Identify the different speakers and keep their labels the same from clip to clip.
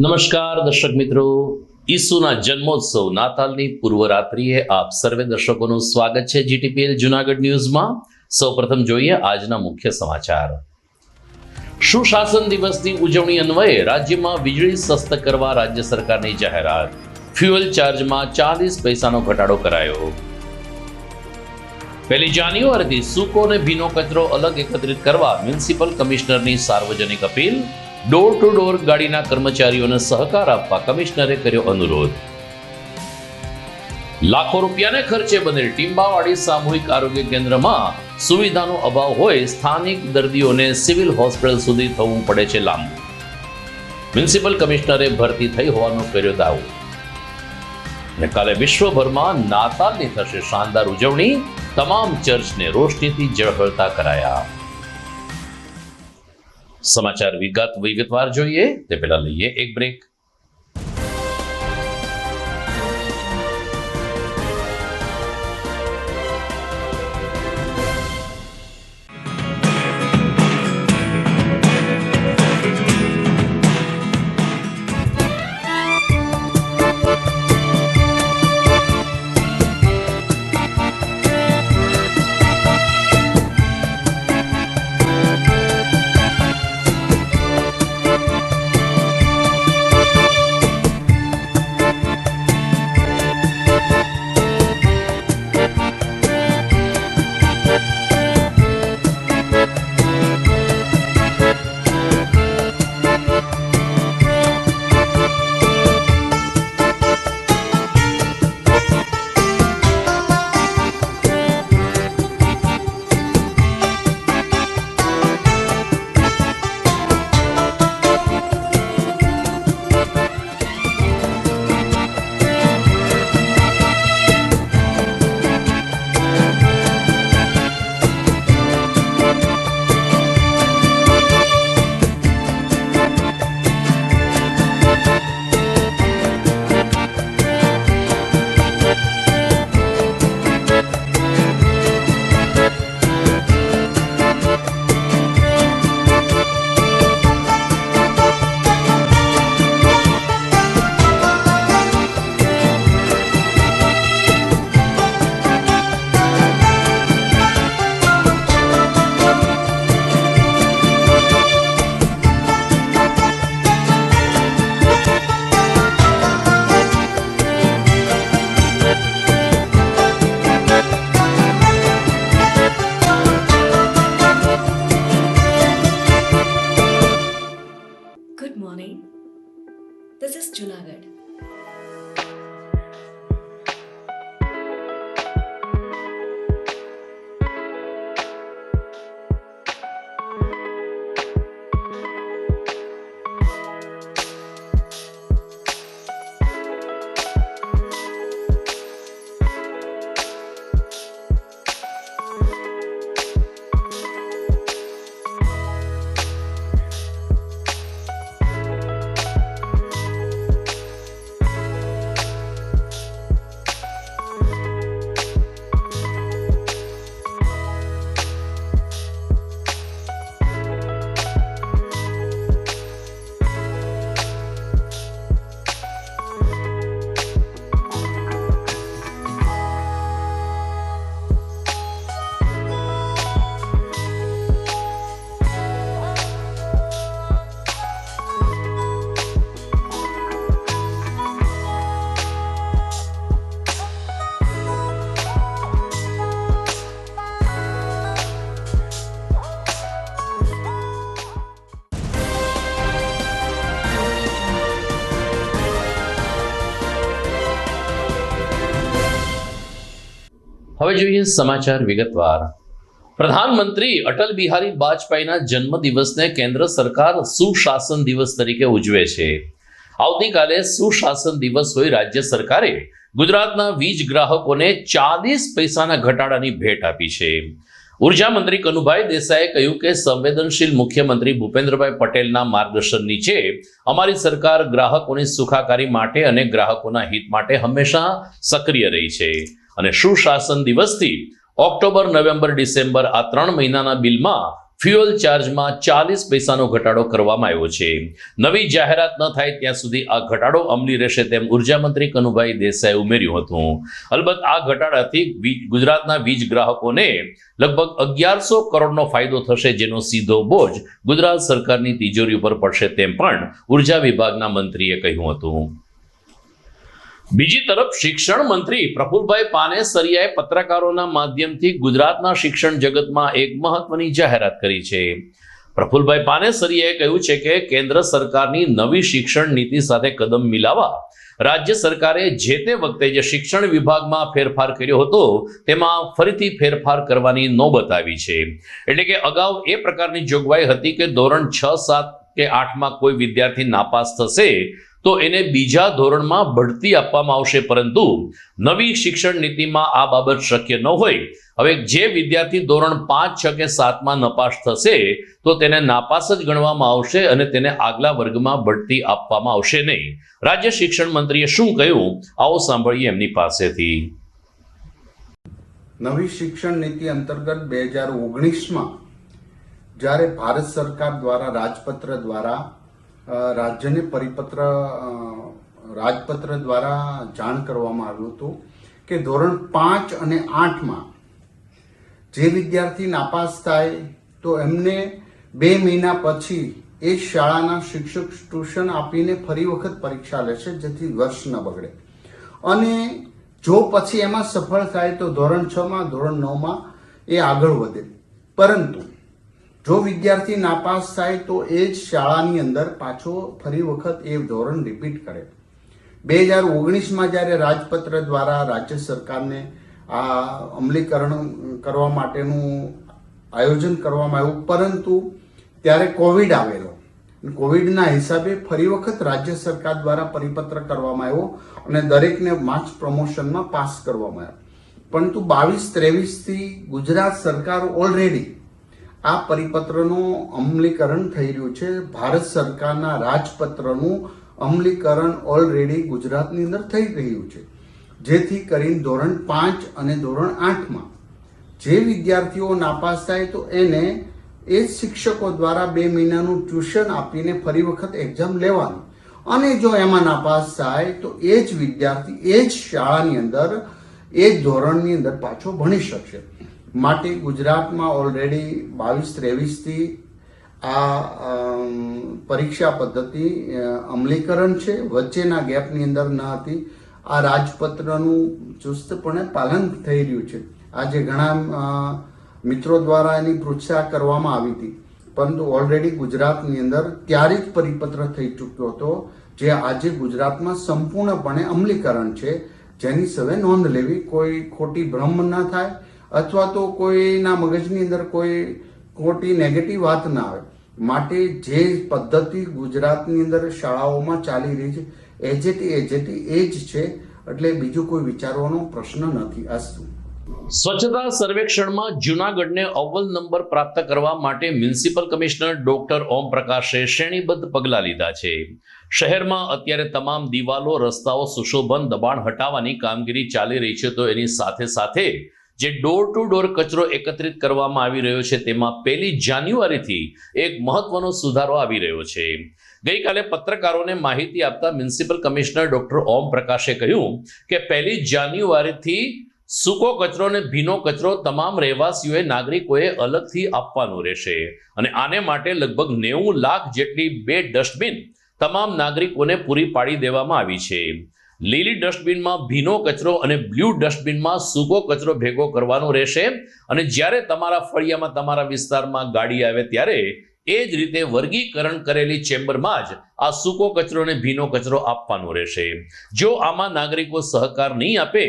Speaker 1: નમસ્કાર દર્શક મિત્રો, ઈસુના જન્મોત્સવ નાતાલની પૂર્વ રાત્રિએ આપ સર્વે દર્શકોનું સ્વાગત છે જીટીપીએલ જૂનાગઢ ન્યૂઝમાં। સૌપ્રથમ જોઈએ આજના મુખ્ય સમાચાર। સુશાસન દિવસની ઉજવણી અન્વયે રાજ્યમાં વીજળી સસ્ત કરવા રાજ્ય સરકારની જાહેરાત। ફ્યુઅલ ચાર્જમાં 40 પૈસાનો ઘટાડો કરાયો। 1 જાન્યુઆરીથી સૂકો અને ભીનો કચરો અલગ એકત્રિત કરવા મ્યુનિસિપલ કમિશનરની સાર્વજનિક અપીલ। ડોર ટુ ડોર ગાડીના કર્મચારીઓને સહકાર આપવા કમિશનરે કર્યો અનુરોધ। લાખો રૂપિયાને ખર્ચે બનેલ ટીમ્બાવાડી સામૂહિક આરોગ્ય કેન્દ્રમાં સુવિધાનો અભાવ હોય સ્થાનિક દર્દીઓને સિવિલ હોસ્પિટલ સુધી થવું પડે છે લાંબુ। મ્યુનિસિપલ કમિશનરે ભરતી થઈ હોવાનો કર્યો દાવો। અને કાલે વિશ્વભરમાં નાતાલની થશે શાનદાર ઉજવણી। તમામ ચર્ચને રોશનીથી ઝળહળતા કરાયા। સમાચાર વિગતવાર જોઈએ તે પહેલા લઈએ એક break.
Speaker 2: Good morning. This is Junagadh.
Speaker 1: હવે જોઈએ સમાચાર વિગતવાર। પ્રધાનમંત્રી અટલ બિહારી વાજપેયીના જન્મદિવસને કેન્દ્ર સરકાર સુશાસન દિવસ તરીકે ઉજવે છે। આવતીકાલે સુશાસન દિવસ હોય રાજ્ય સરકારે ગુજરાતના વીજ ગ્રાહકોને 40 પૈસાના ઘટાડાની ભેટ આપી છે। ઉર્જા મંત્રી કનુભાઈ દેસાઈએ કહ્યું કે સંવેદનશીલ મુખ્યમંત્રી ભૂપેન્દ્રભાઈ પટેલના માર્ગદર્શન નીચે અમારી સરકાર ગ્રાહકોની સુખાકારી માટે અને ગ્રાહકોના હિત માટે હંમેશા સક્રિય રહી છે અને સુશાસન દિવસથી ઓક્ટોબર, નવેમ્બર, ડિસેમ્બર આ 3 મહિનાના બિલમાં ફ્યુઅલ ચાર્જમાં 40 પૈસાનો ઘટાડો કરવામાં આવ્યો છે. નવી જાહેરાત ન થાય ત્યાં સુધી આ ઘટાડો અમલી રહેશે તેમ ઉર્જા મંત્રી કનુભાઈ દેસાઈએ ઉમેર્યું હતું. અલબત્ત આ ઘટાડાથી ગુજરાતના વીજ ગ્રાહકોને લગભગ 1100 કરોડનો ફાયદો થશે, જેનો સીધો બોજ ગુજરાત સરકારની તિજોરી ઉપર પડશે તેમ પણ ઉર્જા વિભાગના મંત્રીએ કહ્યું હતું. બીજી તરફ શિક્ષણ મંત્રી પ્રફુલભાઈ પાનેસરિયાએ પત્રકારોના માધ્યમથી ગુજરાતના શિક્ષણ જગતમાં એક મહત્વની જાહેરાત કરી છે. પ્રફુલભાઈ પાનેસરિયાએ કહ્યું છે કે કેન્દ્ર સરકારની નવી શિક્ષણ નીતિ સાથે કદમ મિલાવવા રાજ્ય સરકારે જે તે વખતે જે શિક્ષણ વિભાગમાં ફેરફાર કર્યો હતો તેમાં ફરીથી ફેરફાર કરવાની નોબત આવી છે. એટલે કે અગાઉ એ પ્રકારની જોગવાઈ હતી કે ધોરણ 6, 7 કે 8માં કોઈ વિદ્યાર્થી નાપાસ થશે તો એને બીજા ધોરણમાં બઢતી આપવામાં આવશે, પરંતુ નવી શિક્ષણ નીતિમાં આ બાબત શક્ય ન હોય. હવે જે વિદ્યાર્થી ધોરણ 5, 6 કે 7માં નપાસ થશે તો તેને નાપાસ જ ગણવામાં આવશે અને તેને આગલા વર્ગમાં બઢતી આપવામાં આવશે નહીં. રાજ્ય શિક્ષણ મંત્રીએ શું કહ્યું, આવો સાંભળીએ એમની પાસેથી.
Speaker 3: નવી શિક્ષણ નીતિ અંતર્ગત 2019માં જ્યારે ભારત સરકાર દ્વારા રાજપત્ર દ્વારા રાજ્યને રાજપત્ર દ્વારા જાણ કરવામાં આવ્યું હતું કે ધોરણ 5 અને 8માં જે વિદ્યાર્થી નાપાસ થાય તો એમને 2 મહિના પછી એ શાળાના શિક્ષક ટ્યુશન આપીને ફરી વખત પરીક્ષા લેશે, જેથી વર્ષ ન બગડે. અને જો પછી એમાં સફળ થાય તો ધોરણ 6માં, ધોરણ 9માં એ આગળ વધે. પરંતુ જો વિદ્યાર્થી નાપાસ થાય તો એ જ શાળાની અંદર પાછો ફરી વખત એ ધોરણ રિપીટ કરે. 2019માં જ્યારે રાજપત્ર દ્વારા રાજ્ય સરકારને આ અમલીકરણ કરવા માટેનું આયોજન કરવામાં આવ્યું, પરંતુ ત્યારે કોવિડ આવેલો. કોવિડના હિસાબે ફરી વખત રાજ્ય સરકાર દ્વારા પરિપત્ર કરવામાં આવ્યો અને દરેકને માર્ચ પ્રમોશનમાં પાસ કરવામાં આવ્યો. પરંતુ 22-23થી ગુજરાત સરકાર ઓલરેડી આ પરિપત્રનું અમલીકરણ થઈ રહ્યું છે. ભારત સરકારના રાજપત્રનું અમલીકરણ ઓલરેડી ગુજરાતની અંદર થઈ રહ્યું છે, જેથી કરીને ધોરણ 5 અને ધોરણ 8માં જે વિદ્યાર્થીઓ નાપાસ થાય તો એને એ જ શિક્ષકો દ્વારા 2 મહિનાનું ટ્યુશન આપીને ફરી વખત એક્ઝામ લેવાની, અને જો એમાં નાપાસ થાય તો એ જ વિદ્યાર્થી એ જ શાળાની અંદર એ જ ધોરણની અંદર પાછો ભણી શકશે. માટે ગુજરાતમાં ઓલરેડી 22-23થી આ પરીક્ષા પદ્ધતિ અમલીકરણ છે. વચ્ચેના ગેપની અંદર ન હતી. આ રાજપત્રનું ચુસ્તપણે પાલન થઈ રહ્યું છે. આજે ઘણા મિત્રો દ્વારા એની પૃચ્છા કરવામાં આવી હતી, પરંતુ ઓલરેડી ગુજરાતની અંદર ત્યારે જ પરિપત્ર થઈ ચૂક્યો હતો, જે આજે ગુજરાતમાં સંપૂર્ણપણે અમલીકરણ છે, જેની સવે નોંધ લેવી. કોઈ ખોટી ભ્રમ ન થાય અથવા તો કોઈના મગજની અંદર કોઈ ખોટી નેગેટિવ વાત ના આવે. માટે જે પદ્ધતિ ગુજરાતની અંદર શાળાઓમાં ચાલી રહી છે એજેટી એ જ છે, એટલે બીજું કોઈ વિચારવાનો પ્રશ્ન નથી. અસ્તુ.
Speaker 1: સ્વચ્છતા સર્વેક્ષણમાં જૂનાગઢને અવ્વલ નંબર પ્રાપ્ત કરવા માટે મ્યુનિસિપલ કમિશનર ડોક્ટર ઓમ પ્રકાશે શ્રેણીબદ્ધ પગલાં લીધા છે. શહેરમાં અત્યારે તમામ દિવાલો, રસ્તાઓ, સુશોભન, દબાણ હટાવવાની કામગીરી ચાલી રહી છે, તો એની સાથે સાથે જે ડોર ટુ ડોર કચરો એકત્રિત કરવામાં આવી રહ્યો છે તેમાં 1 જાન્યુઆરીથી એક મહત્વનો સુધારો આવી રહ્યો છે. ગઈકાલે પત્રકારોને માહિતી આપતા મ્યુનિસિપલ કમિશનર ડોક્ટર ઓમ પ્રકાશે કહ્યું કે 1 જાન્યુઆરીથી સૂકો કચરો અને ભીનો કચરો તમામ રહેવાસીઓએ, નાગરિકોએ અલગથી આપવાનું રહેશે અને આને માટે લગભગ 90 લાખ જેટલી 2 ડસ્ટબિન તમામ નાગરિકોને પૂરી પાડી દેવામાં આવી છે. લીલી ડસ્ટબિનમાં ભીનો કચરો અને બ્લુ ડસ્ટબિનમાં સૂકો કચરો ભેગો કરવાનો રહેશે અને જ્યારે તમારા ફળિયામાં, તમારા વિસ્તારમાં ગાડી આવે ત્યારે એ જ રીતે વર્ગીકરણ કરેલી ચેમ્બરમાં જ આ સૂકો કચરો અને ભીનો કચરો આપવાનો રહેશે. જો આમાં નાગરિકો સહકાર નહીં આપે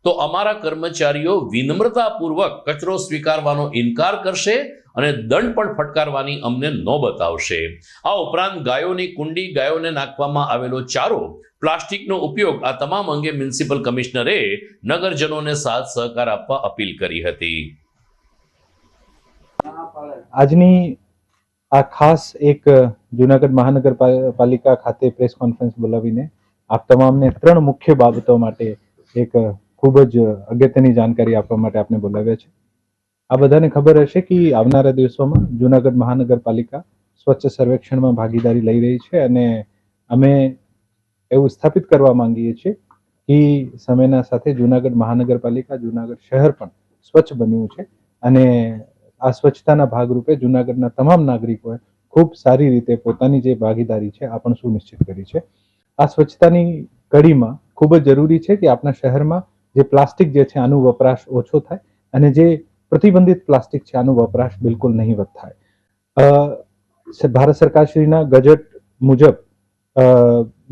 Speaker 1: તો અમારા કર્મચારીઓ વિનમ્રતાપૂર્વક કચરો સ્વીકારવાનો ઇનકાર કરશે અને દંડ પણ ફટકારવાની અમને નોબત આવશે. આ ઉપરાંત ગાયોની કુંડી, ગાયોને નાખવામાં આવેલો ચારો, પ્લાસ્ટિકનો ઉપયોગ, આ તમામ અંગે મ્યુનિસિપલ કમિશનરે નગરજનોને સાથ સહકાર આપવા અપીલ કરી હતી.
Speaker 4: આજની આ ખાસ એક જૂનાગઢ મહાનગરપાલિકા ખાતે પ્રેસ કોન્ફરન્સ બોલાવીને આપ તમામને 3 મુખ્ય બાબતો માટે એક ખૂબ જ અગત્યની જાણકારી આપવા માટે આપને બોલાવ્યા છે. આ બધાને ખબર હશે કે આવનારા દિવસોમાં જૂનાગઢ મહાનગરપાલિકા સ્વચ્છ સર્વેક્ષણમાં ભાગીદારી લઈ રહી છે અને અમે એવું સ્થાપિત કરવા માંગીએ છીએ કે સમયના સાથે જૂનાગઢ મહાનગરપાલિકા જૂનાગઢ શહેર પણ સ્વચ્છ બન્યું છે અને આ સ્વચ્છતાના ભાગરૂપે જૂનાગઢના તમામ નાગરિકોએ ખૂબ સારી રીતે પોતાની જે ભાગીદારી છે આ પણ સુનિશ્ચિત કરી છે. આ સ્વચ્છતાની કડીમાં ખૂબ જ જરૂરી છે કે આપણા શહેરમાં જે પ્લાસ્ટિક જે છે આનો વપરાશ ઓછો થાય અને જે પ્રતિબંધિત પ્લાસ્ટિક છે આનો વપરાશ બિલકુલ નહીવત થાય. ભારત સરકારશ્રીના ગજેટ મુજબ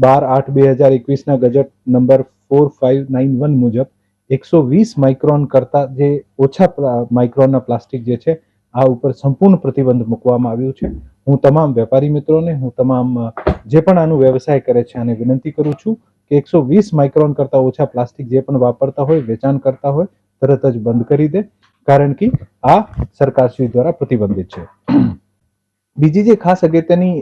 Speaker 4: 12/8/2021ના ગજેટ નંબર 4591 મુજબ 120 માઇક્રોન કરતા જે ઓછા માઇક્રોનના પ્લાસ્ટિક જે છે આ ઉપર સંપૂર્ણ પ્રતિબંધ મૂકવામાં આવ્યું છે. હું તમામ વેપારી મિત્રોને, હું તમામ જે પણ આનો વ્યવસાય કરે છે આને વિનંતી કરું છું કે 120 માઇક્રોન કરતા ઓછા પ્લાસ્ટિક જે પણ વાપરતા હોય, વેચાણ કરતા હોય, તરત જ બંધ કરી દે, કારણ કે આ સરકારશ્રી દ્વારા પ્રતિબંધિત છે. બીજી જે ખાસ અગત્યની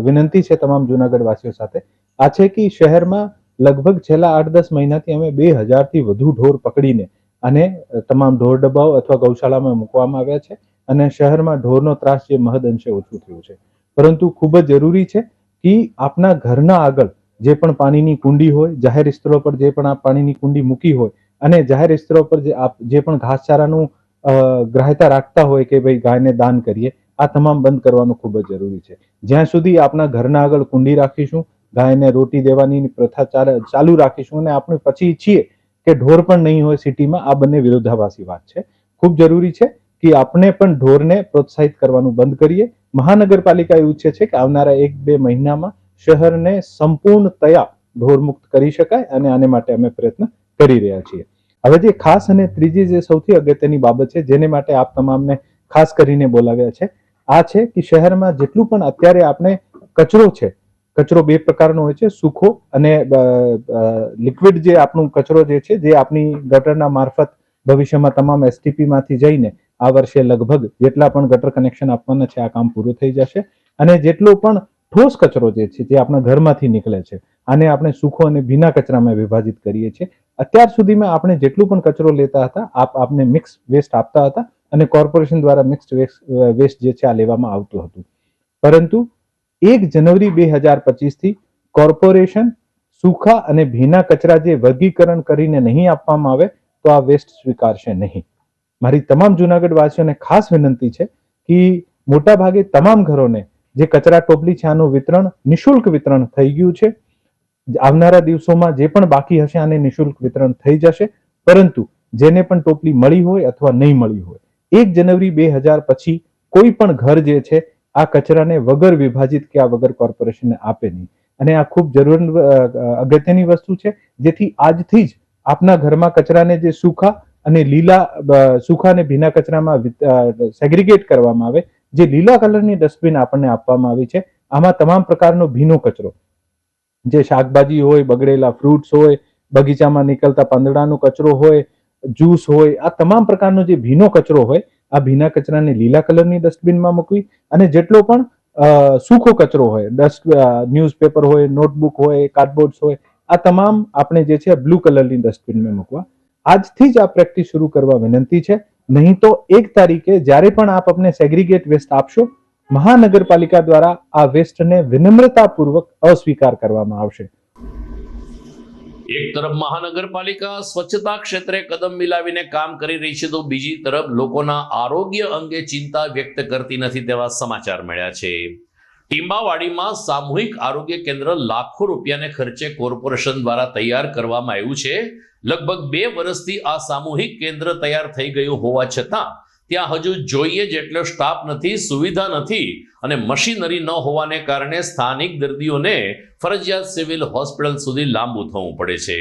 Speaker 4: વિનંતી છે તમામ જૂનાગઢ વાસીઓ સાથે આ છે કે શહેરમાં લગભગ છેલ્લા 8-10 મહિનાથી અમે 2000થી વધુ ઢોર પકડીને અને તમામ ઢોર ડબ્બાઓ અથવા ગૌશાળામાં મૂકવામાં આવ્યા છે અને શહેરમાં ઢોરનો ત્રાસ જે મહદઅંશે ઓછું થયું છે. પરંતુ ખૂબ જ જરૂરી છે કે આપના ઘરના આગળ જે પણ પાણીની કુંડી હોય, જાહેર સ્થળો પર જે પણ આપ પાણીની કુંડી મૂકી હોય અને જાહેર સ્થળો પર જે પણ ઘાસચારાનું ગ્રાહ્યતા રાખતા હોય કે ભાઈ ગાયને દાન કરીએ, આ તમામ બંધ કરવાનું ખૂબ જ જરૂરી છે. જ્યાં સુધી આપણા ઘરના આગળ કુંડી રાખીશું, ગાયને રોટી દેવાની પ્રથા ચાલુ રાખીશું અને આપણે પછી ઈચ્છીએ કે ઢોર પણ નહીં હોય સિટીમાં, આ બંને વિરોધાભાસી વાત છે. ખૂબ જરૂરી છે કે આપણે પણ ઢોરને પ્રોત્સાહિત કરવાનું બંધ કરીએ. મહાનગરપાલિકા એવું ઈચ્છે છે કે આવનારા 1-2 મહિનામાં શહેરને સંપૂર્ણતયા ઢોરમુક્ત કરી શકાય અને આને માટે અમે પ્રયત્ન કરી રહ્યા છીએ. હવે જે ખાસ અને ત્રીજી જે સૌથી અગત્યની બાબત છે જેને માટે આપ તમામને ખાસ કરીને બોલાવ્યા છે આ છે કે શહેરમાં જેટલું પણ અત્યારે આપણે કચરો છે, કચરો બે પ્રકારનો હોય છે, સૂકો અને લિક્વિડ જે આપણું કચરો જે છે જે આપણી ગટરના મારફત ભવિષ્યમાં તમામ એસટીપી માંથી જઈને આ વર્ષે લગભગ જેટલા પણ ગટર કનેક્શન આપવાના છે આ કામ પૂરું થઈ જશે અને જેટલો પણ ઠોસ કચરો જે છે જે આપણા ઘરમાંથી નીકળે છે આને આપણે સૂકો અને ભીના કચરામાં વિભાજિત કરીએ છીએ. અત્યાર સુધીમાં આપણે જેટલું પણ કચરો લેતા હતા આપને મિક્સ વેસ્ટ આપતા હતા અને કોર્પોરેશન દ્વારા મિક્સ્ડ વેસ્ટ જે છે આ લેવામાં આવતું હતું. પરંતુ 1 જાન્યુઆરી 2025થી કોર્પોરેશન સૂકા અને ભીના કચરા જે વર્ગીકરણ કરીને નહીં આપવામાં આવે તો આ વેસ્ટ સ્વીકારશે નહીં. મારી તમામ જૂનાગઢ વાસીઓને ખાસ વિનંતી છે કે મોટા ભાગે તમામ ઘરોને જે કચરા ટોપલી છે આનું વિતરણ નિઃશુલ્ક વિતરણ થઈ ગયું છે. આવનારા દિવસોમાં જે પણ બાકી હશે આને નિઃશુલ્ક વિતરણ થઈ જશે. પરંતુ જેને પણ ટોપલી મળી હોય અથવા નહીં મળી હોય 1 જાન્યુઆરી 2000 પછી કોઈ પણ ઘર જે છે આ કચરાને વગર વિભાજિત કે આ વગર કોર્પોરેશનને આપે નહીં અને આ ખૂબ અગત્યની વસ્તુ છે જેથી આજથી જ આપના ઘરમાં કચરાને જે સૂકા અને ભીના કચરામાં સેગ્રીગેટ કરવામાં આવે. જે લીલા કલરની ડસ્ટબિન આપણને આપવામાં આવી છે આમાં તમામ પ્રકારનો ભીનો કચરો જે શાકભાજી હોય, બગડેલા ફ્રૂટ્સ હોય, બગીચામાં નીકળતા પાંદડાનો કચરો હોય, જ્યુસ હોય, આ તમામ પ્રકારનો જે ભીનો કચરો હોય આ ભીના કચરાને લીલા કલરની ડસ્ટબિનમાં મૂકવી અને જેટલો પણ સૂકો કચરો હોય, ન્યૂઝપેપર હોય, નોટબુક હોય, કાર્ડબોર્ડ્સ હોય, આ તમામ આપણે જે છે બ્લુ કલરની ડસ્ટબિનમાં મૂકવા. આજથી જ આ પ્રેક્ટિસ શરૂ કરવા વિનંતી છે. નહીં તો 1 તારીખે જ્યારે પણ આપ અમને સેગ્રીગેટ વેસ્ટ આપશો મહાનગરપાલિકા દ્વારા આ વેસ્ટને વિનમ્રતાપૂર્વક અસ્વીકાર કરવામાં આવશે.
Speaker 1: એક તરફ મહાનગરપાલિકા સ્વચ્છતા ક્ષેત્રે કદમ મિલાવીને કામ કરી રહી છે તો બીજી તરફ લોકોના આરોગ્ય અંગે ચિંતા વ્યક્ત કરતી નથી તેવા સમાચાર મળ્યા છે. ટીંબાવાડીમાં સામૂહિક આરોગ્ય કેન્દ્ર લાખો રૂપિયાને ખર્ચે કોર્પોરેશન દ્વારા તૈયાર કરવામાં આવ્યું છે. લગભગ 2 વર્ષથી આ સામૂહિક કેન્દ્ર તૈયાર થઈ ગયું હોવા છતાં ત્યાં હજુ જોઈએ જેટલો સ્ટાફ નથી, સુવિધા નથી અને મશીનરી ન હોવાને કારણે સ્થાનિક દર્દીઓને ફરજિયાત સિવિલ હોસ્પિટલ સુધી લાંબુ થવું પડે છે.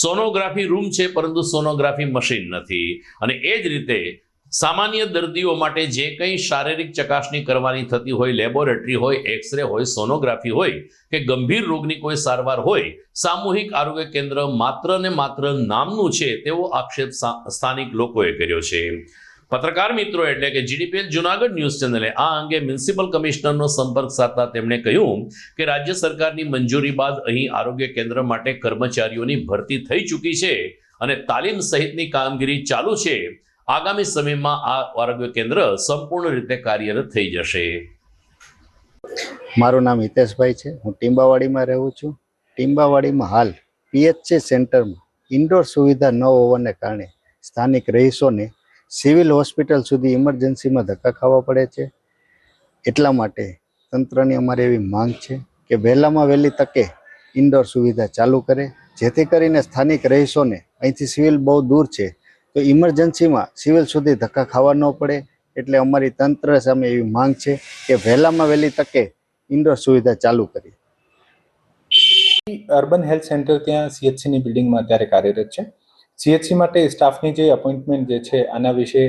Speaker 1: સોનોગ્રાફી રૂમ છે પરંતુ સોનોગ્રાફી મશીન નથી અને એ જ રીતે સામાન્ય દર્દીઓ માટે જે કંઈ શારીરિક ચકાસણી કરવાની થતી હોય, લેબોરેટરી હોય, એક્સરે હોય, સોનોગ્રાફી હોય કે ગંભીર રોગની કોઈ સારવાર હોય, સામૂહિક આરોગ્ય કેન્દ્ર માત્ર ને માત્ર નામનું છે તેવો આક્ષેપ સ્થાનિક લોકોએ કર્યો છે. પત્રકાર મિત્રો એટલે કે જીડીપીએલ જૂનાગઢ ન્યૂઝ ચેનલે આ અંગે મ્યુનિસિપલ કમિશનરનો સંપર્ક સાધતા તેમણે કહ્યું કે રાજ્ય સરકારની મંજૂરી બાદ અહીં આરોગ્ય કેન્દ્ર માટે કર્મચારીઓની ભરતી થઈ ચૂકી છે અને તાલીમ સહિતની કામગીરી ચાલુ છે. આગામી સમયમાં આ આરોગ્ય કેન્દ્ર સંપૂર્ણ રીતે કાર્યરત થઈ જશે.
Speaker 5: મારું નામ હિતેશભાઈ છે. હું ટીંબાવાડીમાં રહું છું. ટીંબાવાડીમાં હાલ પીએચસી સેન્ટરમાં ઇન્ડોર સુવિધા ન હોવાને કારણે સ્થાનિક રહીશોને સિવિલ હોસ્પિટલ સુધી ઇમરજન્સીમાં ધક્કા ખાવા પડે છે. એટલા માટે તંત્રની અમારી એવી માંગ છે કે વહેલામાં વહેલી તકે ઇન્ડોર સુવિધા ચાલુ કરે, જેથી કરીને સ્થાનિક રહીશોને અહીંથી સિવિલ બહુ દૂર છે તો ઇમરજન્સીમાં સિવિલ સુધી ધક્કા ખાવા ન પડે. એટલે અમારી તંત્ર સામે એવી માંગ છે કે વહેલામાં વહેલી તકે ઇન્ડોર સુવિધા ચાલુ કરી.
Speaker 4: અર્બન હેલ્થ સેન્ટર ત્યાં સીએચસીની બિલ્ડિંગમાં અત્યારે કાર્યરત છે. સીએચસી માટે સ્ટાફની જે અપોઇન્ટમેન્ટ જે છે આના વિશે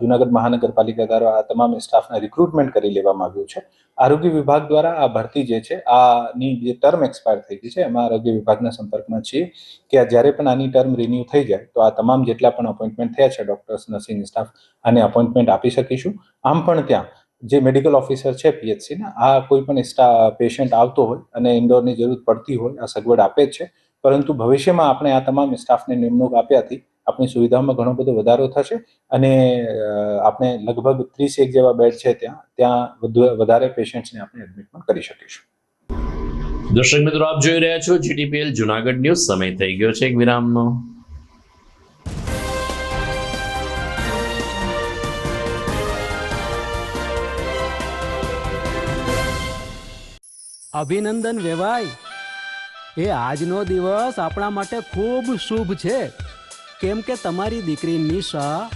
Speaker 4: જુનાગઢ મહાનગરપાલિકા દ્વારા આ તમામ સ્ટાફના રિક્રુટમેન્ટ કરી લેવામાં આવ્યું છે. આરોગ્ય વિભાગ દ્વારા આ ભરતી જે છે આની જે ટર્મ એક્સપાયર થઈ ગઈ છે એમાં આરોગ્ય વિભાગના સંપર્કમાં છીએ કે જ્યારે પણ આની ટર્મ રિન્યુ થઈ જાય તો આ તમામ જેટલા પણ અપોઇન્ટમેન્ટ થયા છે ડોક્ટર્સ, નર્સિંગ સ્ટાફ આને અપોઇન્ટમેન્ટ આપી શકીશું. આમ પણ ત્યાં જે મેડિકલ ઓફિસર છે પીએચસીના આ કોઈ પણ પેશન્ટ આવતો હોય અને ઇન્ડોરની જરૂર પડતી હોય આ સગવડ આપે જ છે. પરંતુ ભવિષ્યમાં આપણે આ તમામ સ્ટાફને નિમણૂક આપ્યાથી આપણી સુવિધામાં ઘણો બધો વધારો થશે અને આપણે લગભગ 31 જેવા બેડ છે ત્યાં વધારે પેશન્ટ્સને આપણે એડમિટ પણ કરી શકીશું.
Speaker 1: દર્શક મિત્રો, આપ જોઈ રહ્યા છો જીટીપીએલ જુનાગઢ ન્યૂઝ. સમય થઈ ગયો છે એક વિરામનો.
Speaker 6: અભિનંદન વેવાય. એ આજનો દિવસ આપણા માટે ખૂબ શુભ છે, કેમ કે તમારી દીકરી નિશા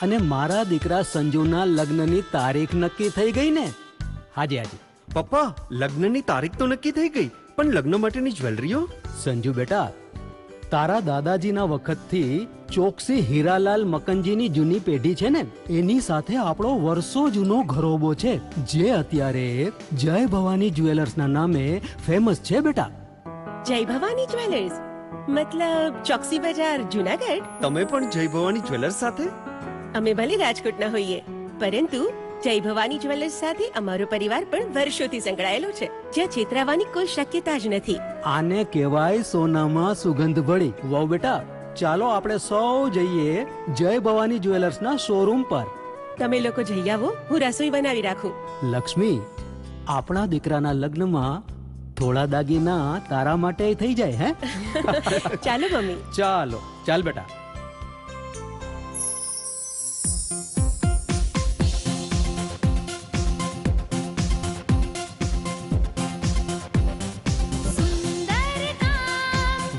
Speaker 6: અને મારા દીકરા સંજુના લગ્નની તારીખ નક્કી થઈ ગઈ ને. હાજી હાજી
Speaker 7: પપ્પા, લગ્નની તારીખ તો નક્કી થઈ ગઈ, પણ લગ્ન માટેની જ્વેલરીઓ?
Speaker 6: સંજુ બેટા, તારા દાદાજીના વખતથી ચોકસી હીરાલાલ મકનજીની જૂની પેઢી છે ને એની સાથે આપણો વર્ષો જૂનો ઘરોબો છે જે અત્યારે જય ભવાની જ્વેલર્સના નામે ફેમસ છે બેટા.
Speaker 8: જય ભવાની જ્વેલર્સ મતલબ ચોકસી બજાર જુનાગઢ?
Speaker 7: તમે પણ જય ભવાની જ્વેલર્સ સાથે?
Speaker 8: અમે ભલે રાજકોટના હોઈએ, પરંતુ જય ભવાની જ્વેલર્સ સાથે અમારો પરિવાર પણ વર્ષોથી સંકળાયેલો છે, જ્યાં છેતરાવાની કોઈ શક્યતા જ નથી.
Speaker 6: આને કહેવાય સોનામાં સુગંધ ભળી. વાવ બેટા, ચાલો આપણે સૌ જઈએ જય ભવાની જ્વેલર્સના શોરૂમ પર.
Speaker 8: તમે લોકો જઈ આવો, હું રસોઈ બનાવી રાખું.
Speaker 6: લક્ષ્મી, આપણા દીકરાના લગ્નમાં થોડા દાગીના તારા માટે થઈ જાય. હે
Speaker 8: ચાલો મમ્મી.
Speaker 6: ચાલો ચાલ બેટા.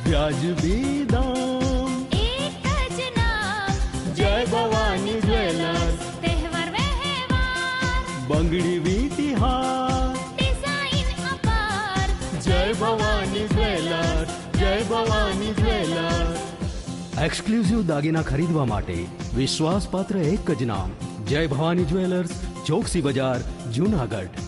Speaker 6: વ્યાજબી દામ,
Speaker 9: એક જ નામ,
Speaker 6: જય ભવાની જ્વેલર્સ.
Speaker 9: તહેવાર વ્યવહાર,
Speaker 6: બંગડી વીટી હાર,
Speaker 9: ડિઝાઇન અપાર,
Speaker 6: જય ભવાની જ્વેલર્સ, જય ભવાની જ્વેલર્સ. એક્સક્લુઝિવ દાગીના ખરીદવા માટે વિશ્વાસપાત્ર એક જ નામ, જય ભવાની જ્વેલર્સ, ચોકસી બજાર, જુનાગઢ.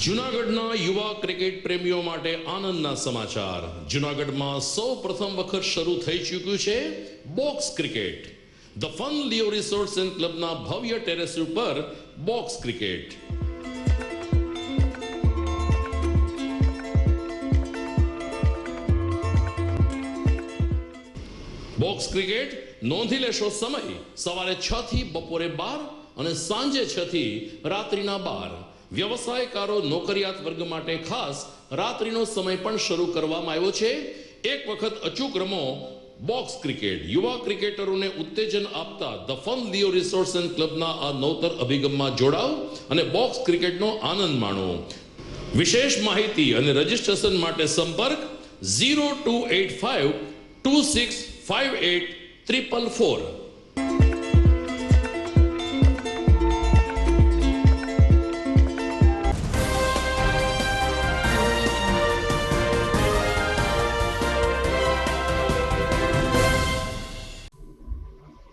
Speaker 1: જૂનાગઢના યુવા ક્રિકેટ પ્રેમીઓ માટે આનંદના સમાચાર. જૂનાગઢમાં સૌ પ્રથમ વખત શરૂ થઈ ચૂક્યું છે box cricket. The fun Leo resorts and ક્લબના ભવ્ય ટેરેસ ઉપર બોક્સ ક્રિકેટ. બોક્સ ક્રિકેટ નોંધી લેશો સમય સવારે 6 થી બપોરે 12 અને સાંજે 6 થી રાત્રિના 12. વ્યવસાયકારો, નોકરિયાત વર્ગ માટે ખાસ રાત્રિનો સમય પણ શરૂ કરવામાં આવ્યો છે. એક વખત અચૂક રમો બોક્સ ક્રિકેટ યુવા ક્રિકેટરોને ઉત્તેજન આપતા the fun Leo resorts and ક્લબના આ નવતર અભિગમમાં જોડાઓ અને બોક્સ ક્રિકેટનો આનંદ માણો. વિશેષ માહિતી અને રજિસ્ટ્રેશન માટે સંપર્ક 0285 2658 444.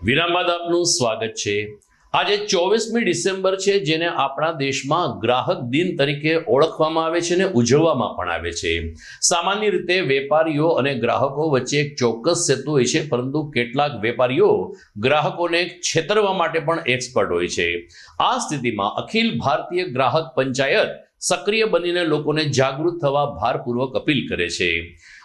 Speaker 1: વિરામ બાદ આપનું સ્વાગત છે. આજે 24મી ડિસેમ્બર છે, જેને આપણા દેશમાં ગ્રાહક દિન તરીકે ઓળખવામાં આવે છે અને ઉજવવામાં પણ આવે છે. સામાન્ય રીતે વેપારીઓ અને ગ્રાહકો વચ્ચે એક ચોક્કસ સેતુ હોય છે, પરંતુ કેટલાક વેપારીઓ ગ્રાહકોને છેતરવા માટે પણ એક્સપર્ટ હોય છે. આ સ્થિતિમાં અખિલ ભારતીય ગ્રાહક પંચાયત સક્રિય બનીને લોકોને જાગૃત થવા ભારપૂર્વક અપીલ કરે છે.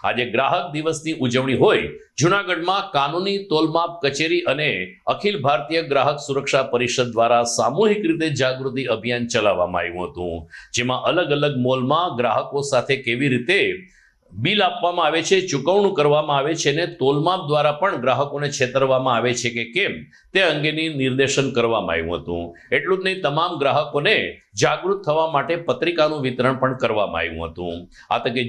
Speaker 1: આજે ગ્રાહક દિવસની ઉજવણી હોય, જૂનાગઢમાં કાનૂની તોલમાપ કચેરી અને અખિલ ભારતીય ગ્રાહક સુરક્ષા પરિષદ દ્વારા સામૂહિક રીતે જાગૃતિ અભિયાન ચલાવવામાં આવ્યું હતું, જેમાં અલગ અલગ મોલમાં ગ્રાહકો સાથે કેવી રીતે બિલ આપવામાં આવે છે, ચૂકવણું કરવામાં આવે છે અને તોલમાપ દ્વારા પણ ગ્રાહકોને છેતરવામાં આવે છે કે કેમ તે અંગેની નિર્દેશન કરવામાં આવ્યું હતું. એટલું જ નહીં, તમામ ગ્રાહકોને જાગૃત થવા માટે પત્રિકાનું વિતરણ પણ કરવામાં આવ્યું હતું. આ તકે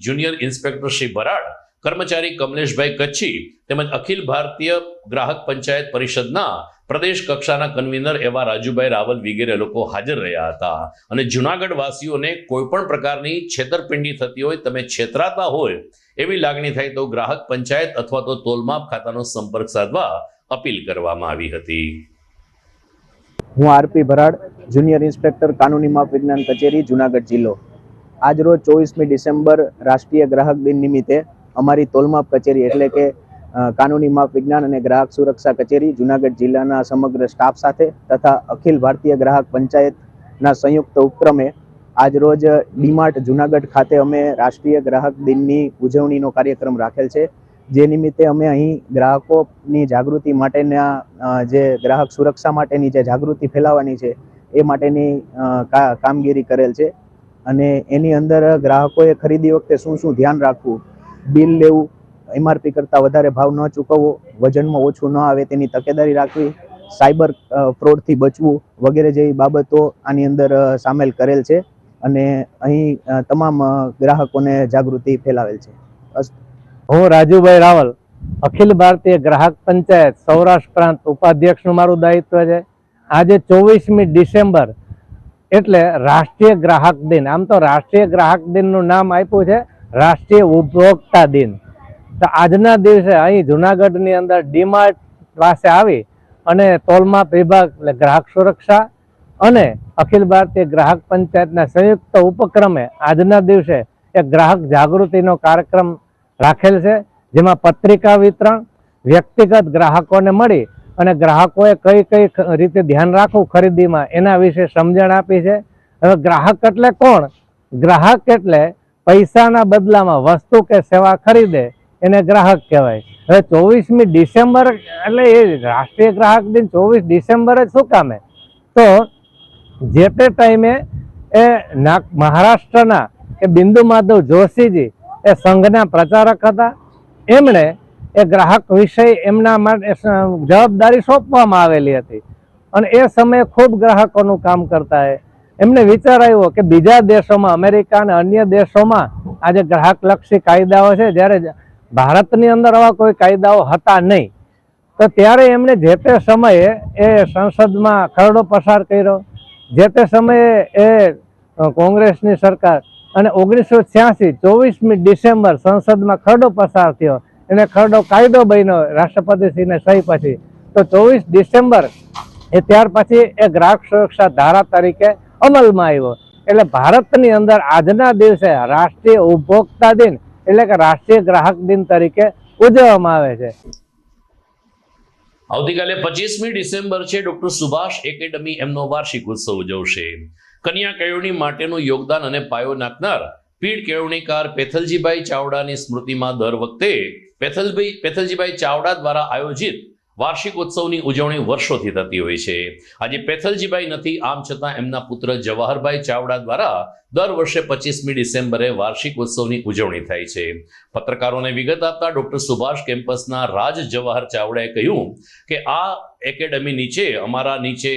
Speaker 1: જુનિયર ઇન્સ્પેક્ટર શ્રી ભરાડ, કર્મચારી કમલેશભાઈ કચ્છી તેમજ અખિલ ભારતીય ગ્રાહક પંચાયત પરિષદના પ્રદેશ કક્ષાના કન્વીનર એવા રાજુભાઈ રાવલ વગેરે લોકો હાજર રહ્યા હતા. અને જૂનાગઢ વાસીઓને કોઈ પણ પ્રકારની છેતરપિંડી થતી હોય, તમે છેતરાતા હોય એવી લાગણી થાય તો ગ્રાહક પંચાયત અથવા તો તોલમાપ ખાતાનો સંપર્ક સાધવા અપીલ કરવામાં આવી હતી.
Speaker 10: હું આરપી ભરાડ, જુનિયર ઇન્સ્પેક્ટર કાનૂની માપ વિજ્ઞાન કચેરી, જુનાગઢ જિલ્લો. આજ રોજ 24મી ડિસેમ્બર રાષ્ટ્રીય ગ્રાહક દિન નિમિત્તે અમારી તોલમાપ કચેરી એટલે કે કાનૂની માપ વિજ્ઞાન અને ગ્રાહક સુરક્ષા કચેરી જુનાગઢ જિલ્લાના સમગ્ર સ્ટાફ સાથે તથા અખિલ ભારતીય ગ્રાહક પંચાયતના સંયુક્ત ઉપક્રમે આજ રોજ ડીમાર્ટ જુનાગઢ ખાતે અમે રાષ્ટ્રીય ગ્રાહક દિનની ઉજવણીનો કાર્યક્રમ રાખેલ છે. જે નિમિત્તે અમે અહીં ગ્રાહકોની જાગૃતિ માટેના જે ગ્રાહક સુરક્ષા માટેની જે જાગૃતિ ફેલાવવાની છે એ માટેની કામગીરી કરેલ છે. અને એની અંદર ગ્રાહકોએ ખરીદી વખતે શું શું ધ્યાન રાખવું, બિલ લેવું, એમઆરપી કરતાં વધારે ભાવ ન ચૂકવવો, વજનમાં ઓછું ન આવે તેની તકેદારી રાખવી, સાયબર ફ્રોડથી બચવું વગેરે જેવી બાબતો આની અંદર સામેલ કરેલ છે. અને અહીં તમામ ગ્રાહકોને જાગૃતિ ફેલાવેલ છે.
Speaker 11: હું રાજુભાઈ રાવલ, અખિલ ભારતીય ગ્રાહક પંચાયત સૌરાષ્ટ્ર પ્રાંત ઉપાધ્યક્ષનું મારું દાયિત્વ છે. આજે 24મી ડિસેમ્બર એટલે રાષ્ટ્રીય ગ્રાહક દિન. આમ તો રાષ્ટ્રીય ગ્રાહક દિનનું નામ આપ્યું છે રાષ્ટ્રીય ઉપભોક્તા દિન. તો આજના દિવસે અહીં જુનાગઢની અંદર ડીમાર્ટ પાસે આવી અને તોલમાપ વિભાગ એટલે ગ્રાહક સુરક્ષા અને અખિલ ભારતીય ગ્રાહક પંચાયતના સંયુક્ત ઉપક્રમે આજના દિવસે એક ગ્રાહક જાગૃતિનો કાર્યક્રમ રાખેલ છે, જેમાં પત્રિકા વિતરણ, વ્યક્તિગત ગ્રાહકોને મળી અને ગ્રાહકોએ કઈ કઈ રીતે ધ્યાન રાખવું ખરીદીમાં એના વિશે સમજણ આપી છે. હવે ગ્રાહક એટલે કોણ? ગ્રાહક એટલે પૈસાના બદલામાં વસ્તુ કે સેવા ખરીદે એને ગ્રાહક કહેવાય. હવે 24મી ડિસેમ્બર એટલે એ રાષ્ટ્રીય ગ્રાહક દિન 24 ડિસેમ્બરે જ શું કામે? તો જે તે ટાઈમે એ મહારાષ્ટ્રના એ બિંદુ માધવ જોશીજી એ સંઘના પ્રચારક હતા. એમણે એ ગ્રાહક વિષય એમના માટે જવાબદારી સોંપવામાં આવેલી હતી અને એ સમયે ખૂબ ગ્રાહકોનું કામ કરતા એમને વિચાર આવ્યો કે બીજા દેશોમાં, અમેરિકા અને અન્ય દેશોમાં આજે ગ્રાહકલક્ષી કાયદાઓ છે, જ્યારે ભારતની અંદર આવા કોઈ કાયદાઓ હતા નહીં. તો ત્યારે એમણે જે તે સમયે એ સંસદમાં ખરડો પસાર કર્યો. જે તે સમયે એ કોંગ્રેસની સરકાર અને 1986 24મી ડિસેમ્બર સંસદમાં ખરડો પસાર થયો. એને ખરડો કાયદો બન્યો રાષ્ટ્રપતિશ્રીને સહી પછી. તો 24 ડિસેમ્બર એ ત્યાર પછી એ ગ્રાહક સુરક્ષા ધારા તરીકે અમલમાં આવ્યો. એટલે ભારતની અંદર આજના દિવસે રાષ્ટ્રીય ઉપભોક્તા દિન એટલે કે રાષ્ટ્રીય ગ્રાહક દિન તરીકે ઉજવવામાં આવે છે.
Speaker 1: આવતીકાલે 25મી ડિસેમ્બર છે, ડોક્ટર સુભાષ એકેડમી એમનો વાર્ષિક ઉત્સવ ઉજવશે. કન્યા કેળવણી માટેનું યોગદાન અને પાયો નાખનાર પીઢ કેળવણીકાર પેથલજીભાઈ ચાવડાની સ્મૃતિમાં દર વખતે પેથલજીભાઈ ચાવડા દ્વારા આયોજિત વાર્ષિકોત્સવની ઉજવણી વર્ષોથી થતી હોય છે. આજે પેથલજીભાઈ નથી, આમ છતાં એમના પુત્ર જવાહરભાઈ ચાવડા દ્વારા દર વર્ષે 25મી ડિસેમ્બરે વાર્ષિકોત્સવની ઉજવણી થાય છે. પત્રકારોને વિગત આપતા ડોક્ટર સુભાષ કેમ્પસના રાજ જવાહર ચાવડાએ કહ્યું કે આ એકેડમી નીચે અમારા નીચે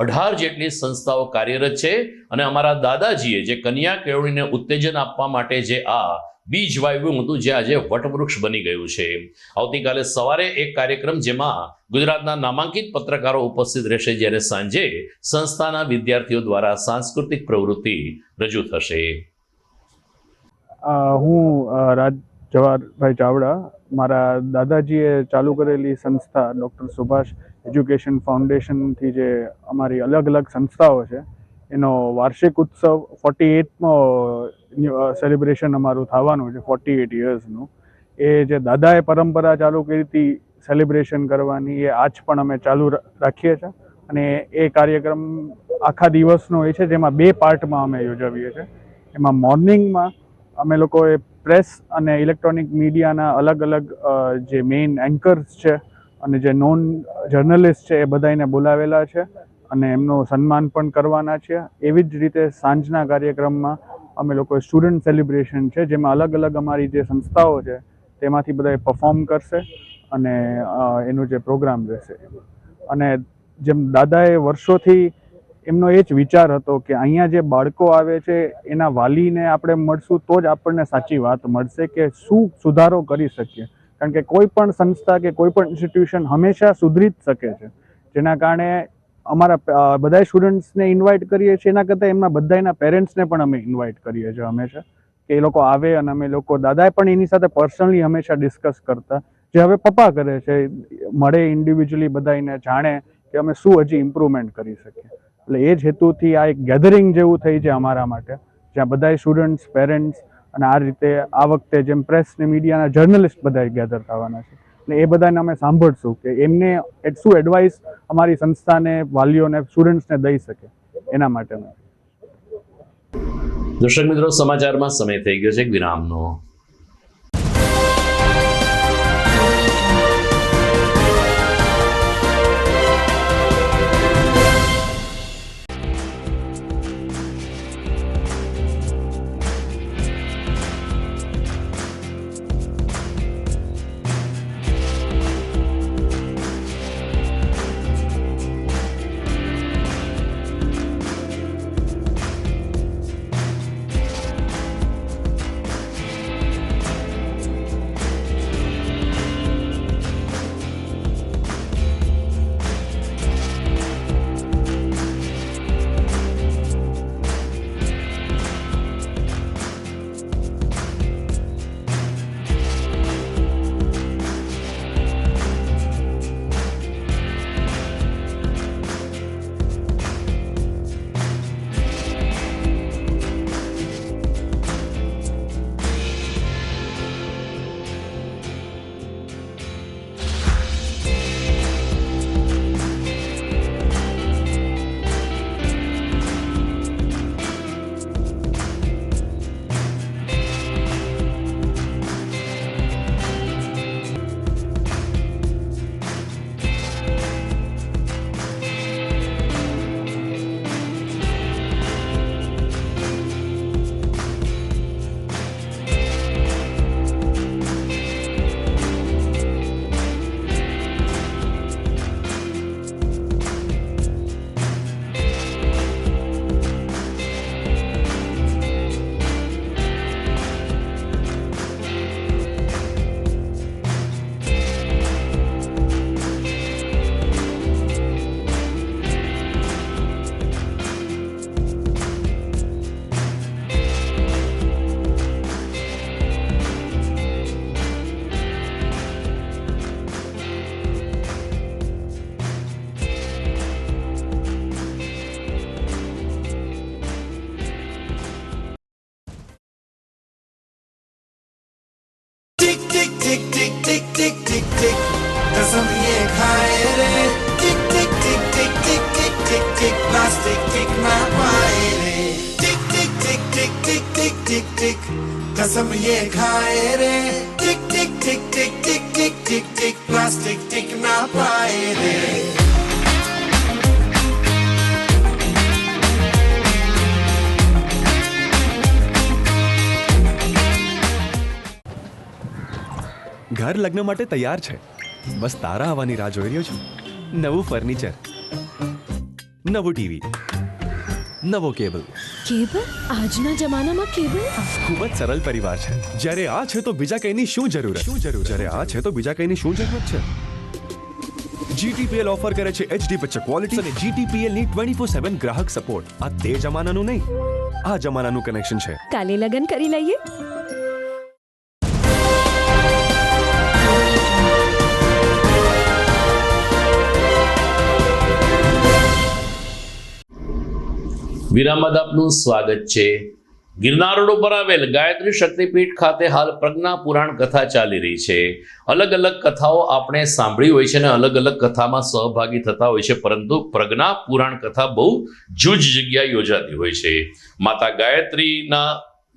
Speaker 1: 18 જેટલી સંસ્થાઓ કાર્યરત છે અને અમારા દાદાજીએ જે કન્યા કેળવણીને ઉત્તેજન આપવા માટે જે આ બીજ વાવ્યું હતું, જે આજે વટવૃક્ષ બની ગયું છે. આવતીકાલે સવારે એક કાર્યક્રમ જેમાં ગુજરાતના નામાંકિત પત્રકારો ઉપસ્થિત રહેશે, જ્યારે સાંજે સંસ્થાના વિદ્યાર્થીઓ દ્વારા સાંસ્કૃતિક પ્રવૃત્તિ રજૂ થશે.
Speaker 12: હું રાજ જવાહરભાઈ ચાવડા, મારા દાદાજીએ ચાલુ કરેલી સંસ્થા ડૉક્ટર સુભાષ એજ્યુકેશન ફાઉન્ડેશનથી જે અમારી અલગ અલગ સંસ્થાઓ છે એનો વાર્ષિક ઉત્સવ 48મો સેલિબ્રેશન અમારું થવાનું છે, 48 યર્સનું. એ જે દાદાએ પરંપરા ચાલુ કરી હતી સેલિબ્રેશન કરવાની, એ આજ પણ અમે ચાલુ રાખીએ છીએ. અને એ કાર્યક્રમ આખા દિવસનો હોય છે, જેમાં 2 પાર્ટમાં અમે યોજાવીએ છીએ. એમાં મોર્નિંગમાં અમે લોકોએ પ્રેસ અને ઇલેક્ટ્રોનિક મીડિયાના અલગ અલગ જે મેઇન એન્કર્સ છે અને જે નોન જર્નલિસ્ટ છે એ બધાને બોલાવેલા છે અને એમનું સન્માન પણ કરવાના છે. એવી જ રીતે સાંજના કાર્યક્રમમાં અમે લોકો સ્ટુડન્ટ સેલિબ્રેશન છે, જેમાં અલગ અલગ અમારી જે સંસ્થાઓ છે તેમાંથી બધા પરફોર્મ કરશે અને એનો જે પ્રોગ્રામ રહેશે. અને જેમ દાદાએ વર્ષોથી એમનો એ જ વિચાર હતો કે અહીંયા જે બાળકો આવે છે એના વાલીને આપણે મળશું તો જ આપણને સાચી વાત મળશે કે શું સુધારો કરી શકીએ. કારણ કે કોઈ પણ સંસ્થા કે કોઈ પણ ઇન્સ્ટિટ્યુશન હંમેશા સુધરી જ શકે છે. જેના કારણે અમારા બધા સ્ટુડન્ટ્સને ઇન્વાઇટ કરીએ છીએ, એના કરતાં એમના બધાના પેરેન્ટ્સને પણ અમે ઇન્વાઇટ કરીએ છીએ હંમેશા, કે એ લોકો આવે. અને અમે લોકો દાદાએ પણ એની સાથે પર્સનલી હંમેશા ડિસ્કસ કરતા, જે હવે પપ્પા કરે છે, મળે ઇન્ડિવિજ્યુઅલી બધાને, જાણે કે અમે શું હજી ઇમ્પ્રુવમેન્ટ કરી શકીએ. એટલે એ જ હેતુથી આ એક ગેધરિંગ જેવું થઈ છે અમારા માટે, જ્યાં બધા સ્ટુડન્ટ્સ, પેરેન્ટ્સ અને આ રીતે આ વખતે જેમ પ્રેસ ને મીડિયાના જર્નલિસ્ટ બધા ગેધર થવાના છે. એટલે એ બધાને અમે સાંભળશું કે એમને શું એડવાઇસ અમારી સંસ્થાને, વાલીઓને, સ્ટુડન્ટ્સને દઈ શકે, એના માટે.
Speaker 1: દર્શક મિત્રો, સમાચારમાં સમય થઈ ગયો છે એક વિરામનો.
Speaker 13: कसम ये खाए रे टिक टिक टिक टिक टिक टिक टिक टिक प्लास्टिक टिक ना पाए रे टिक टिक टिक टिक टिक टिक टिक टिक कसम ये खाए रे टिक टिक टिक टिक टिक टिक टिक टिक प्लास्टिक टिक ना पाए
Speaker 14: ઘર લગ્ન માટે તૈયાર છે, બસ તારા આવવાની રાહ જોઈ રહ્યો છું. નવું ફર્નિચર, નવું ટીવી, નવો કેબલ.
Speaker 9: કેબલ? આજના જમાનામાં કેબલ?
Speaker 14: ખૂબ જ સરળ પરિવાર છે. જ્યારે આ છે તો બીજા કઈની શું જરૂરત? જ્યારે આ છે તો બીજા કઈની શું જરૂરત છે? GTPL ઓફર કરે છે HD પિક્ચર ક્વોલિટી અને GTPL ની 24/7 ગ્રાહક સપોર્ટ. આ તે જમાનાનું નહીં, આ જમાનાનું કનેક્શન છે.
Speaker 8: કાલે લગન કરી લઈએ.
Speaker 1: વિરામ બાદ આપનું સ્વાગત છે. ગિરનાર રોડ ઉપર આવેલ ગાયત્રી શક્તિપીઠ ખાતે હાલ પ્રજ્ઞા પુરાણ કથા ચાલી રહી છે. અલગ અલગ કથાઓ આપણે સાંભળી હોય છે અને અલગ અલગ કથામાં સહભાગી થતા હોય છે, પરંતુ પ્રજ્ઞા પુરાણ કથા બહુ જૂજ જગ્યાએ યોજાતી હોય છે. માતા ગાયત્રીના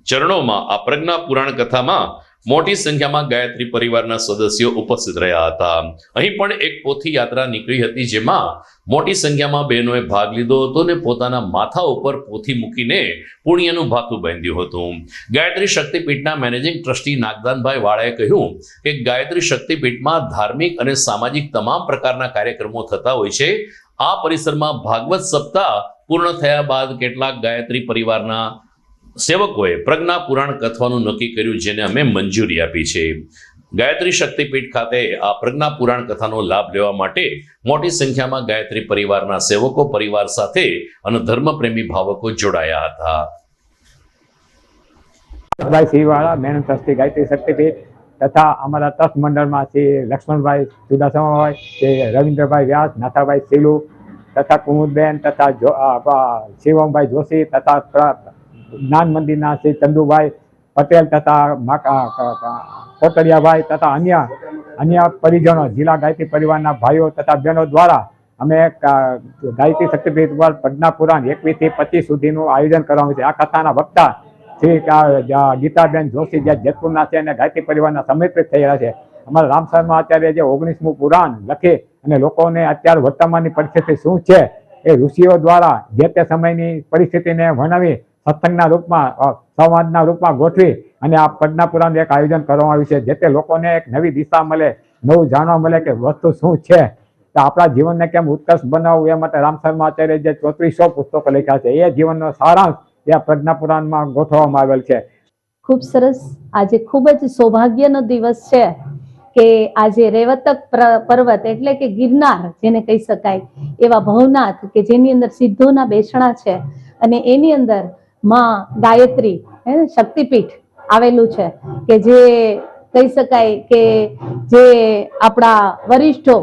Speaker 1: ચરણોમાં આ પ્રજ્ઞા પુરાણ કથામાં મોટી સંખ્યામાં ગાયત્રી પરિવારના સદસ્યો ઉપસ્થિત રહ્યા હતા. અહીં પણ એક પોથી યાત્રા નીકળી હતી, જેમાં મોટી સંખ્યામાં બહેનોએ ભાગ લીધો હતો અને પોતાના માથા ઉપર પોથી મૂકીને પુણ્યનું ભાથું બાંધ્યું હતું. ગાયત્રી શક્તિપીઠના મેનેજિંગ ટ્રસ્ટી નાગદાનભાઈ વાળાએ કહ્યું કે ગાયત્રી શક્તિપીઠમાં ધાર્મિક અને સામાજિક તમામ પ્રકારના કાર્યક્રમો થતા હોય છે. આ પરિસરમાં ભાગવત સપ્તાહ પૂર્ણ થયા બાદ કેટલાક ગાયત્રી પરિવારના સેવકોએ પ્રજ્ઞા પુરાણ કથવાનું નક્કી કર્યું, જેને અમે મંજૂરી આપી છે. ગાયત્રી શક્તિપીઠ ખાતે આ પ્રજ્ઞા પુરાણ કથાનો લાભ લેવા માટે મોટી સંખ્યામાં ગાયત્રી પરિવારના સેવકો પરિવાર સાથે અને ધર્મપ્રેમી ભાવકો જોડાયા હતા.
Speaker 15: ભાઈ સિંહવાળા મેન ટ્રસ્ટી ગાયત્રી શક્તિપીઠ તથા અમારા ટ્રસ્ટ મંડળમાં શ્રી લક્ષ્મણભાઈ ચુડાસમાભાઈ, શ્રી રવિન્દ્રભાઈ વ્યાસ, નાથાભાઈ સિલુ તથા કુમુદબેન તથા શિવમભાઈ જોશી તથા જ્ઞાન મંદિરના શ્રી ચંદુભાઈ પટેલ તથા કોટડિયાભાઈ તથા અન્ય પરિજનો જિલ્લા ગાયત્રી પરિવારના ભાઈઓ તથા બહેનો દ્વારા અમે ગાયત્રી શક્તિપીઠ પર પ્રજ્ઞા પુરાણ 21 થી 25 સુધીનું આયોજન કરવામાં છે. આ કથાના વક્તા શ્રી ગીતાબેન જોશી જે જેતપુરના છે અને ગાયત્રી પરિવારના સમર્પિત થયેલા છે. અમારા રામ શર્મા આચાર્ય જે 19મું પુરાણ લખી અને લોકોને અત્યારે વર્તમાનની પરિસ્થિતિ શું છે એ ઋષિઓ દ્વારા જે તે સમયની પરિસ્થિતિને વર્ણવી સત્સંગના રૂપમાં સંવાદના રૂપમાં ગોઠવી અને આ પ્રજ્ઞા પુરાણનું એક આયોજન કરવામાં આવ્યું છે, જેથી લોકોને એક નવી દિશા મળે, નવું જાણવા મળે કે વસ્તુ શું છે. તો આપણા જીવનને કેમ ઉત્કર્ષ બનાવવું એ માટે રામ શર્મા આચાર્ય જે 3400 પુસ્તકો લખ્યા છે એ જીવનનો સારાંશ એ પ્રજ્ઞા પુરાણમાં ગોઠવવામાં આવેલ છે.
Speaker 16: ખૂબ સરસ. આજે ખૂબ જ સૌભાગ્યનો દિવસ છે કે આજે રેવતક પર્વત એટલે કે ગિરનાર જેને કહી શકાય એવા ભવનાથ કે જેની અંદર સિદ્ધોના બેસણા છે અને એની અંદર માં ગાયત્રી શક્તિપીઠ આવેલું છે કે જે કહી શકાય કે જે આપણા વરિષ્ઠો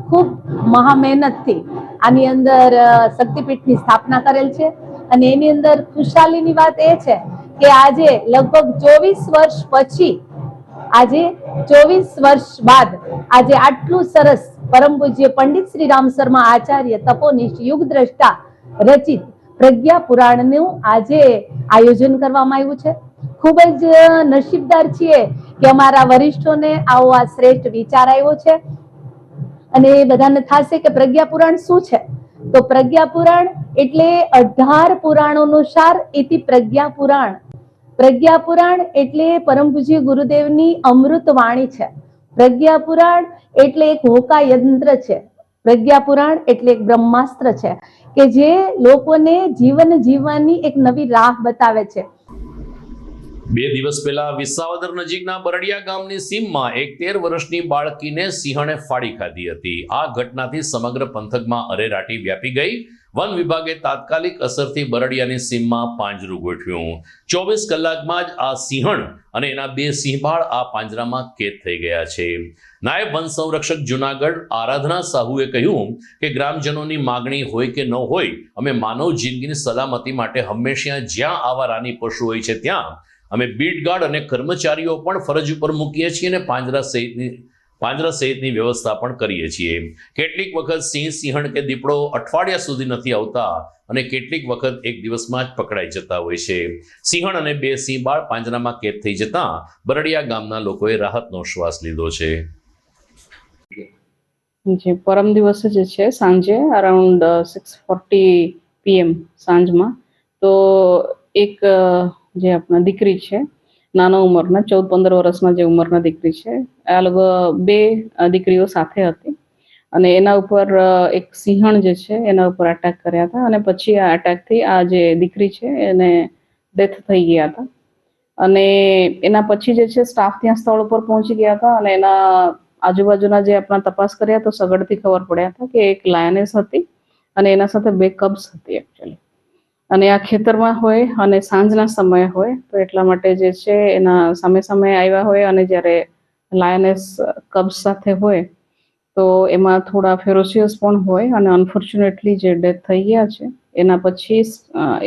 Speaker 16: ખૂબ મહા મહેનતથી આની અંદર શક્તિપીઠની સ્થાપના કરેલ છે. અને એની અંદર ખુશાલીની વાત એ છે કે આજે લગભગ 24 વર્ષ પછી આજે 24 વર્ષ બાદ આજે આટલું સરસ પરમ પૂજ્ય પંડિત શ્રી રામ શર્મા આચાર્ય તપોનિષ્ઠ યુગ દ્રષ્ટા રચિત પ્રજ્ઞા પુરાણનું આજે આયોજન કરવામાં આવ્યું છે. ખૂબ જ નસીબદાર છીએ કે અમારા વરિષ્ઠોને આવો આ શ્રેષ્ઠ વિચાર આવ્યો છે. અને એ બધાને થશે કે પ્રજ્ઞા પુરાણ શું છે, તો પ્રજ્ઞા પુરાણ એટલે 18 પુરાણોનું સાર ઇતિ પ્રજ્ઞા પુરાણ. પ્રજ્ઞા પુરાણ એટલે પરમ પૂજ્ય ગુરુદેવની અમૃત વાણી છે. પ્રજ્ઞા પુરાણ એટલે એક હોકા યંત્ર છે. પ્રજ્ઞા પુરાણ એટલે એક બ્રહ્માસ્ત્ર છે કે જે લોકોને જીવન જીવવાની એક નવી રાહ બતાવે છે.
Speaker 1: 2 દિવસ પહેલા વિસાવદર નજીકના બરડિયા ગામની સીમમાં એક 13 વર્ષની બાળકીને સિંહણે ફાડી ખાધી હતી. આ ઘટનાથી સમગ્ર પંથકમાં અરેરાટી વ્યાપી ગઈ. વન વિભાગે તાત્કાલિક અસરથી બરડિયાની સીમમાં પાંજરું ગોઠવ્યું. 24 કલાકમાં જ આ સિંહણ અને એના 2 સિંહબાળ આ પાંજરામાં કેદ થઈ ગયા છે. નાયબ વન સંરક્ષક જુનાગઢ આરાધના સાહુએ કહ્યું કે ગ્રામજનોની માગણી હોય કે ન હોય, અમે માનવ જિંદગીની સલામતી માટે હંમેશા જ્યાં આવા રાની પશુ હોય છે ત્યાં અમે બીટગાર્ડ અને કર્મચારીઓ પણ ફરજ ઉપર મૂકીએ છીએ અને પાંજરા સહિતની વ્યવસ્થા પણ કરીએ છીએ. કેટલીક વખત સિંહણ કે દીપડો અઠવાડિયા સુધી નથી આવતા અને કેટલીક વખત એક દિવસમાં જ પકડાઈ જતા હોય છે. સિંહણ અને 2 સિંહબાળ પાંજરામાં કેદ થઈ જતા બરડિયા ગામના લોકોએ રાહતનો શ્વાસ લીધો છે.
Speaker 17: જે પરમ દિવસે જે છે સાંજે અરાઉન્ડ 6:40 PM સાંજમાં તો એક જે આપણા દીકરી છે નાના ઉંમરના 14-15 વર્ષના જે ઉંમરના દીકરી છે, આ લોકો 2 દીકરીઓ સાથે હતી અને એના ઉપર એક સિંહણ જે છે એના ઉપર અટેક કર્યા હતા અને પછી આ અટેકથી આ જે દીકરી છે એને ડેથ થઈ ગયા હતા અને એના પછી જે છે સ્ટાફ ત્યાં સ્થળ ઉપર પહોંચી ગયા હતા અને એના આજુબાજુના જે આપણા તપાસ કર્યા તો સગડથી ખબર પડ્યા હતા કે એક લાયનેસ હતી અને એના સાથે 2 કબ્સ હતી એકચ્યુઅલી, અને આ ખેતરમાં હોય અને સાંજના સમયે હોય તો એટલા માટે જે છે એના સામે સામે આવ્યા હોય અને જ્યારે લાયનેસ કબ્સ સાથે હોય તો એમાં થોડા ફેરોશિયસ પણ હોય અને અનફોર્ચ્યુનેટલી જે ડેથ થઈ ગયા છે એના પછી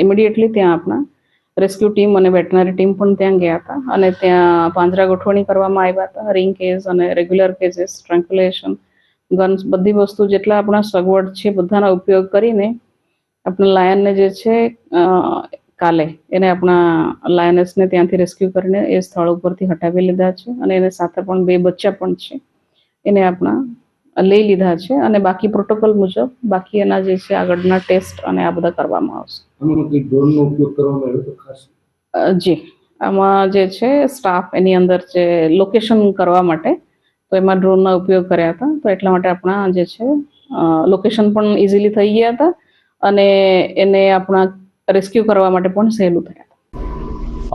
Speaker 17: ઇમિડિયેટલી ત્યાં આપણા રેસ્ક્યુ ટીમ અને વેટનરી ટીમ પણ ત્યાં ગયા હતા અને ત્યાં પાંજરા ગોઠવણી કરવામાં આવ્યા હતા. રિંગ કેસ અને રેગ્યુલર કેસીસ, સ્ટ્રેંગ્યુલેશન, ગન્સ, બધી વસ્તુ જેટલા આપણા સગવડ છે બધાના ઉપયોગ કરીને આપણા લાયનને જે છે કાલે એને આપણા લાયનેસને ત્યાંથી રેસ્ક્યુ કરીને એ સ્થળ ઉપરથી હટાવી લીધા છે અને એને સાથે પણ 2 બચ્ચા પણ છે એને આપણા લઈ લીધા છે અને બાકી પ્રોટોકોલ મુજબ બાકી એના જે છે આગળના ટેસ્ટ અને આ બધા કરવામાં આવશે.
Speaker 18: ડ્રોનનો ઉપયોગ કરવામાં આવ્યો તો ખાસ
Speaker 17: જી, આમાં જે છે સ્ટાફ એની અંદર જે લોકેશન કરવા માટે તો એમાં ડ્રોનનો ઉપયોગ કર્યા હતા તો એટલા માટે આપણા જે છે લોકેશન પણ ઇઝીલી થઈ ગયા હતા અને એને આપણા રેસ્ક્યુ કરવા માટે પણ સહેલું થયા.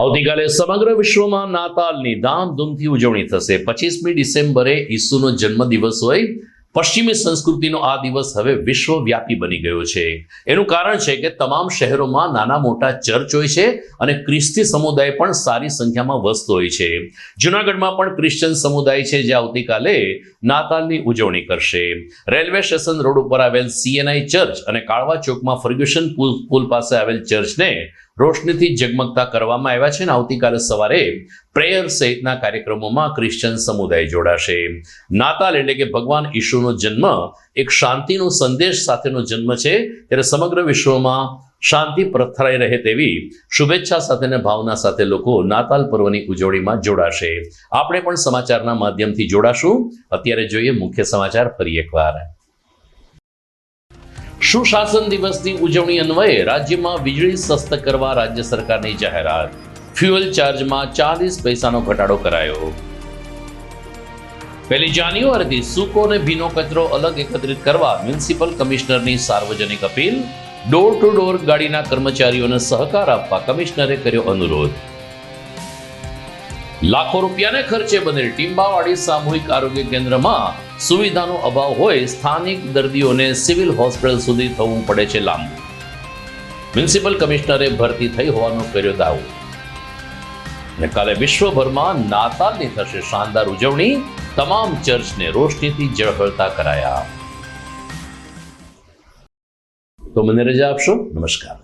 Speaker 1: આવતીકાલે સમગ્ર વિશ્વમાં નાતાલની ધામધૂમથી ઉજવણી થશે. 25મી ડિસેમ્બરે ઈસુનો જન્મદિવસ હોય. પશ્ચિમી સંસ્કૃતિનો આ દિવસ હવે વિશ્વવ્યાપી બની ગયો છે. એનું કારણ છે કે તમામ શહેરોમાં નાના મોટા ચર્ચ હોય છે અને ખ્રિસ્તી સમુદાય પણ સારી સંખ્યામાં વસતો હોય છે. જૂનાગઢમાં પણ ક્રિશ્ચિયન સમુદાય છે જે આવતીકાલે નાતાલની ઉજવણી કરશે. રેલવે સ્ટેશન રોડ ઉપર આવેલ CNI ચર્ચ અને કાળવા ચોકમાં ફર્ગ્યુસન પુલ પાસે આવેલ ચર્ચને રોશનીથી જગમગતા કરવામાં આવ્યા છે અને આવતીકાલે સવારે પ્રેયર સહિતના કાર્યક્રમોમાં ક્રિશ્ચિયન સમુદાય જોડાશે. નાતાલ એટલે કે ભગવાન ઈશુનો જન્મ એક શાંતિનો સંદેશ સાથેનો જન્મ છે, ત્યારે સમગ્ર વિશ્વમાં શાંતિ પ્રથરાઈ રહે તેવી શુભેચ્છા સાથેના ભાવના સાથે લોકો નાતાલ પર્વની ઉજવણીમાં જોડાશે. આપણે પણ સમાચારના માધ્યમથી જોડાશું. અત્યારે જોઈએ મુખ્ય સમાચાર ફરી એકવાર. સુશાસન દિવસની ઉજવણી અન્વયે રાજ્યમાં વીજળી સસ્ત કરવા રાજ્ય સરકારની જાહેરાત. ફ્યુઅલ ચાર્જમાં 40 પૈસાનો ઘટાડો કરાયો. 1 જાન્યુઆરીથી સૂકો અને ભીનો કચરો અલગ એકત્રિત કરવા મ્યુનિસિપલ કમિશનરની સાર્વજનિક અપીલ. ડોર ટુ ડોર ગાડીના કર્મચારીઓને સહકાર આપવા કમિશનરે કર્યો અનુરોધ. લાખો રૂપિયાને ખર્ચે બનેલ ટીમ્બાવાડી સામૂહિક આરોગ્ય કેન્દ્રમાં સુવિધાનો અભાવ હોય સ્થાનિક દર્દીઓને સિવિલ હોસ્પિટલ સુધી થવું પડે છે લાંબુ. મ્યુનિસિપલ કમિશનરે ભરતી થઈ હોવાનો કર્યો દાવો. અને કાલે વિશ્વભરમાં નાતાલની થશે શાનદાર ઉજવણી. તમામ ચર્ચને રોશનીથી ઝળહળતા કરાયા. તો મને રજા આપશો. નમસ્કાર.